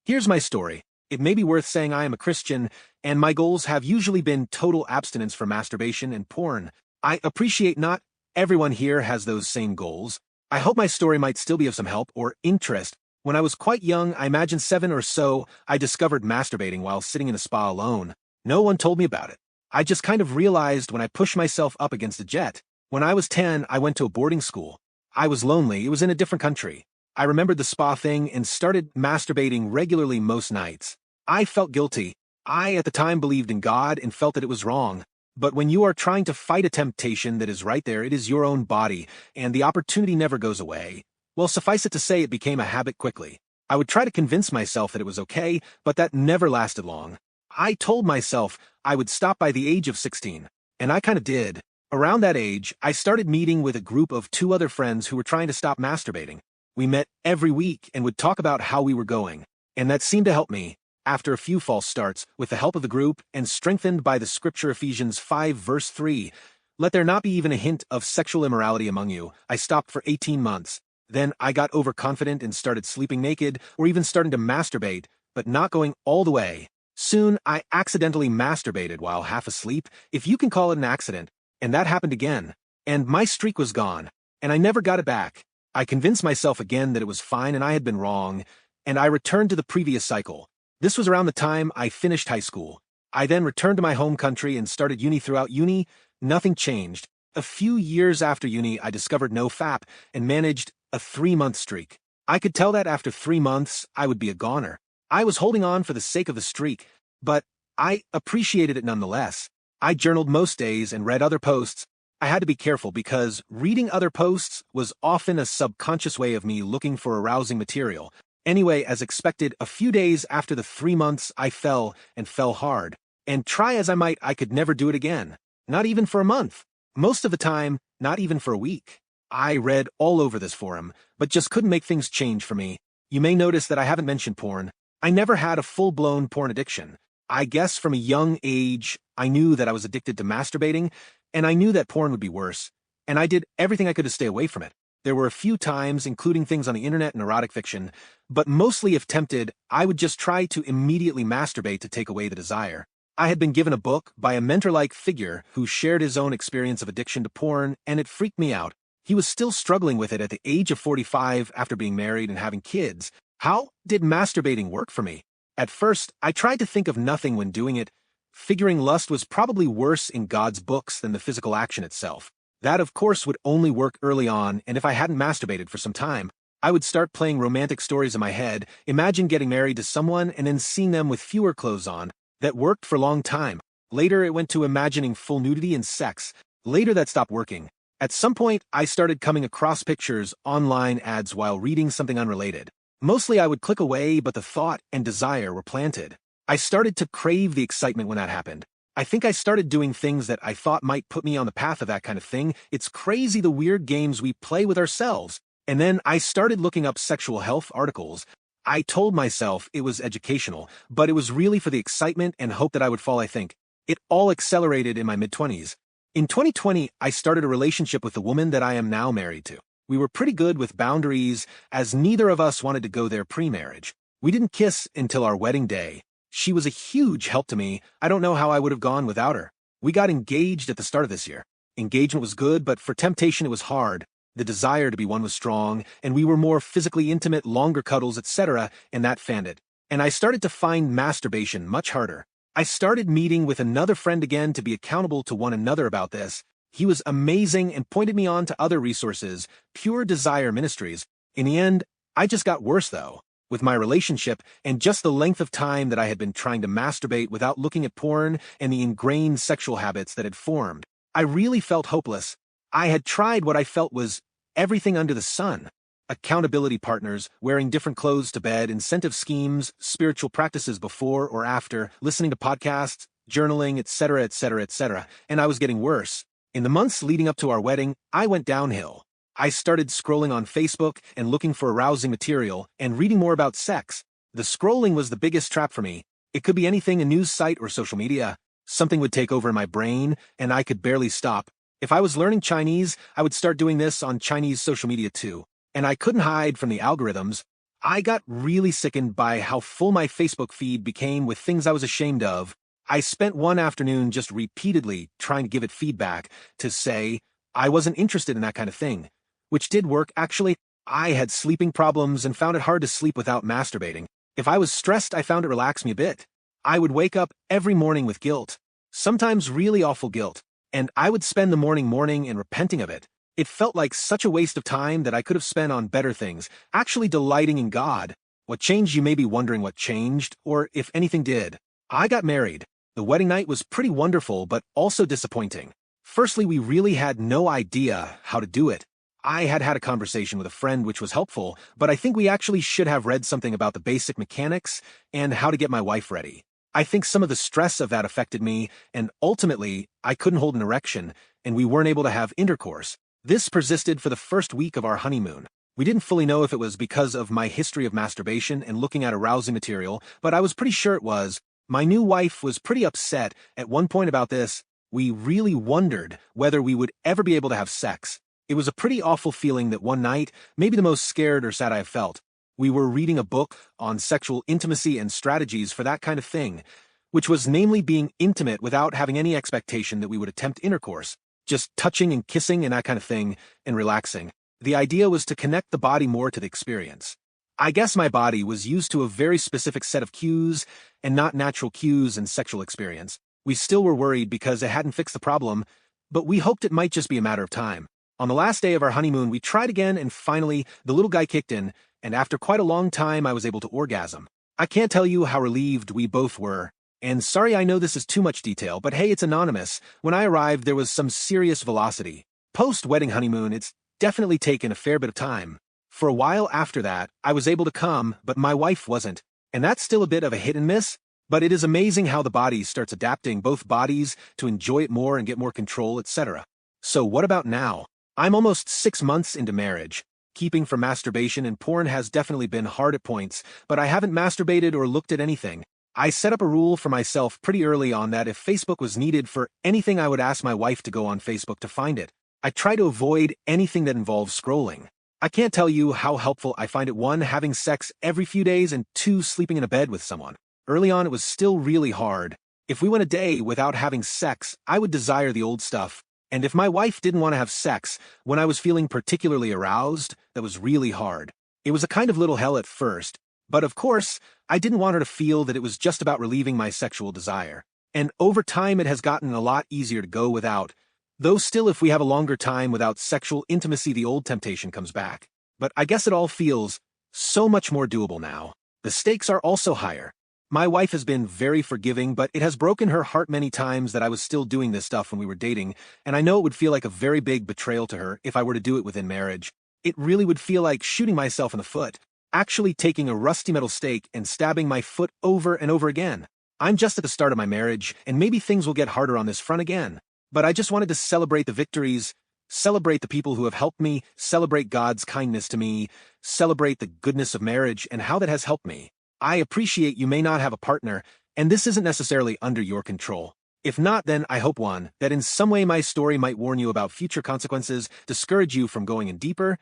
Here's my story. It may be worth saying I am a Christian, and my goals have usually been total abstinence from masturbation and porn. I appreciate not everyone here has those same goals. I hope my story might still be of some help or interest. When I was quite young, I imagine 7 or so, I discovered masturbating while sitting in a spa alone. No one told me about it. I just kind of realized when I pushed myself up against a jet. When I was 10, I went to a boarding school. I was lonely. It was in a different country. I remembered the spa thing and started masturbating regularly most nights. I felt guilty. I, at the time, believed in God and felt that it was wrong. But when you are trying to fight a temptation that is right there, it is your own body, and the opportunity never goes away. Well, suffice it to say, it became a habit quickly. I would try to convince myself that it was okay, but that never lasted long. I told myself I would stop by the age of 16, and I kind of did. Around that age, I started meeting with a group of 2 other friends who were trying to stop masturbating. We met every week and would talk about how we were going, and that seemed to help me. After a few false starts, with the help of the group and strengthened by the scripture Ephesians 5 verse 3, let there not be even a hint of sexual immorality among you, I stopped for 18 months. Then I got overconfident and started sleeping naked or even starting to masturbate, but not going all the way. Soon, I accidentally masturbated while half asleep, if you can call it an accident, and that happened again. And my streak was gone, and I never got it back. I convinced myself again that it was fine and I had been wrong, and I returned to the previous cycle. This was around the time I finished high school. I then returned to my home country and started uni. Throughout uni, nothing changed. A few years after uni, I discovered Nofap and managed a 3-month streak. I could tell that after 3 months, I would be a goner. I was holding on for the sake of the streak, but I appreciated it nonetheless. I journaled most days and read other posts. I had to be careful because reading other posts was often a subconscious way of me looking for arousing material. Anyway, as expected, a few days after the 3 months, I fell and fell hard. And try as I might, I could never do it again. Not even for a month. Most of the time, not even for a week. I read all over this forum, but just couldn't make things change for me. You may notice that I haven't mentioned porn. I never had a full-blown porn addiction. I guess from a young age, I knew that I was addicted to masturbating, and I knew that porn would be worse. And I did everything I could to stay away from it. There were a few times, including things on the internet and erotic fiction, but mostly if tempted, I would just try to immediately masturbate to take away the desire. I had been given a book by a mentor-like figure who shared his own experience of addiction to porn, and it freaked me out. He was still struggling with it at the age of 45 after being married and having kids. How did masturbating work for me? At first, I tried to think of nothing when doing it, figuring lust was probably worse in God's books than the physical action itself. That, of course, would only work early on, and if I hadn't masturbated for some time, I would start playing romantic stories in my head, imagine getting married to someone and then seeing them with fewer clothes on. That worked for a long time. Later, it went to imagining full nudity and sex. Later, that stopped working. At some point, I started coming across pictures, online ads while reading something unrelated. Mostly I would click away, but the thought and desire were planted. I started to crave the excitement when that happened. I think I started doing things that I thought might put me on the path of that kind of thing. It's crazy the weird games we play with ourselves. And then I started looking up sexual health articles. I told myself it was educational, but it was really for the excitement and hope that I would fall, I think. It all accelerated in my mid-20s. In 2020, I started a relationship with the woman that I am now married to. We were pretty good with boundaries, as neither of us wanted to go there pre-marriage. We didn't kiss until our wedding day. She was a huge help to me. I don't know how I would have gone without her. We got engaged at the start of this year. Engagement was good, but for temptation it was hard. The desire to be one was strong, and we were more physically intimate, longer cuddles, etc., and that fanned it. And I started to find masturbation much harder. I started meeting with another friend again to be accountable to one another about this. He was amazing and pointed me on to other resources, Pure Desire Ministries. In the end, I just got worse, though. With my relationship and just the length of time that I had been trying to masturbate without looking at porn and the ingrained sexual habits that had formed, I really felt hopeless. I had tried what I felt was everything under the sun. Accountability partners, wearing different clothes to bed, incentive schemes, spiritual practices before or after, listening to podcasts, journaling, etc., etc., etc., and I was getting worse. In the months leading up to our wedding, I went downhill. I started scrolling on Facebook and looking for arousing material and reading more about sex. The scrolling was the biggest trap for me. It could be anything, a news site or social media. Something would take over in my brain, and I could barely stop. If I was learning Chinese, I would start doing this on Chinese social media too. And I couldn't hide from the algorithms. I got really sickened by how full my Facebook feed became with things I was ashamed of. I spent one afternoon just repeatedly trying to give it feedback to say I wasn't interested in that kind of thing, which did work, actually. I had sleeping problems and found it hard to sleep without masturbating. If I was stressed, I found it relaxed me a bit. I would wake up every morning with guilt, sometimes really awful guilt, and I would spend the morning mourning and repenting of it. It felt like such a waste of time that I could have spent on better things, actually delighting in God. What changed? You may be wondering what changed, or if anything did. I got married. The wedding night was pretty wonderful, but also disappointing. Firstly, we really had no idea how to do it. I had had a conversation with a friend which was helpful, but I think we actually should have read something about the basic mechanics and how to get my wife ready. I think some of the stress of that affected me, and ultimately, I couldn't hold an erection, and we weren't able to have intercourse. This persisted for the first week of our honeymoon. We didn't fully know if it was because of my history of masturbation and looking at arousing material, but I was pretty sure it was. My new wife was pretty upset at one point about this. We really wondered whether we would ever be able to have sex. It was a pretty awful feeling that one night, maybe the most scared or sad I have felt. We were reading a book on sexual intimacy and strategies for that kind of thing, which was namely being intimate without having any expectation that we would attempt intercourse. Just touching and kissing and that kind of thing, and relaxing. The idea was to connect the body more to the experience. I guess my body was used to a very specific set of cues and not natural cues in sexual experience. We still were worried because it hadn't fixed the problem, but we hoped it might just be a matter of time. On the last day of our honeymoon, we tried again, and finally, the little guy kicked in, and after quite a long time, I was able to orgasm. I can't tell you how relieved we both were. And sorry, I know this is too much detail, but hey, it's anonymous. When I arrived, there was some serious velocity. Post-wedding honeymoon, it's definitely taken a fair bit of time. For a while after that, I was able to come, but my wife wasn't. And that's still a bit of a hit and miss, but it is amazing how the body starts adapting both bodies to enjoy it more and get more control, etc. So what about now? I'm almost 6 months into marriage. Keeping from masturbation and porn has definitely been hard at points, but I haven't masturbated or looked at anything. I set up a rule for myself pretty early on that if Facebook was needed for anything, I would ask my wife to go on Facebook to find it. I try to avoid anything that involves scrolling. I can't tell you how helpful I find it, 1, having sex every few days, and 2, sleeping in a bed with someone. Early on, it was still really hard. If we went a day without having sex, I would desire the old stuff. And if my wife didn't want to have sex when I was feeling particularly aroused, that was really hard. It was a kind of little hell at first, but of course, I didn't want her to feel that it was just about relieving my sexual desire. And over time, it has gotten a lot easier to go without. Though still, if we have a longer time without sexual intimacy, the old temptation comes back. But I guess it all feels so much more doable now. The stakes are also higher. My wife has been very forgiving, but it has broken her heart many times that I was still doing this stuff when we were dating, and I know it would feel like a very big betrayal to her if I were to do it within marriage. It really would feel like shooting myself in the foot, actually taking a rusty metal stake and stabbing my foot over and over again. I'm just at the start of my marriage, and maybe things will get harder on this front again. But I just wanted to celebrate the victories, celebrate the people who have helped me, celebrate God's kindness to me, celebrate the goodness of marriage and how that has helped me. I appreciate you may not have a partner, and this isn't necessarily under your control. If not, then I hope, 1, that in some way my story might warn you about future consequences, discourage you from going in deeper,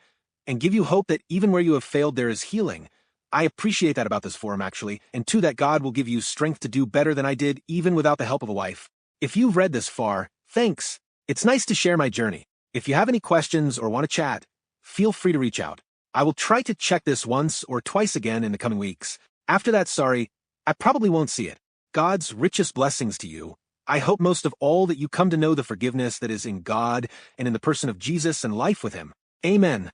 and give you hope that even where you have failed, there is healing. I appreciate that about this forum, actually, and 2, that God will give you strength to do better than I did, even without the help of a wife. If you've read this far, thanks. It's nice to share my journey. If you have any questions or want to chat, feel free to reach out. I will try to check this once or twice again in the coming weeks. After that, sorry, I probably won't see it. God's richest blessings to you. I hope most of all that you come to know the forgiveness that is in God and in the person of Jesus and life with Him. Amen.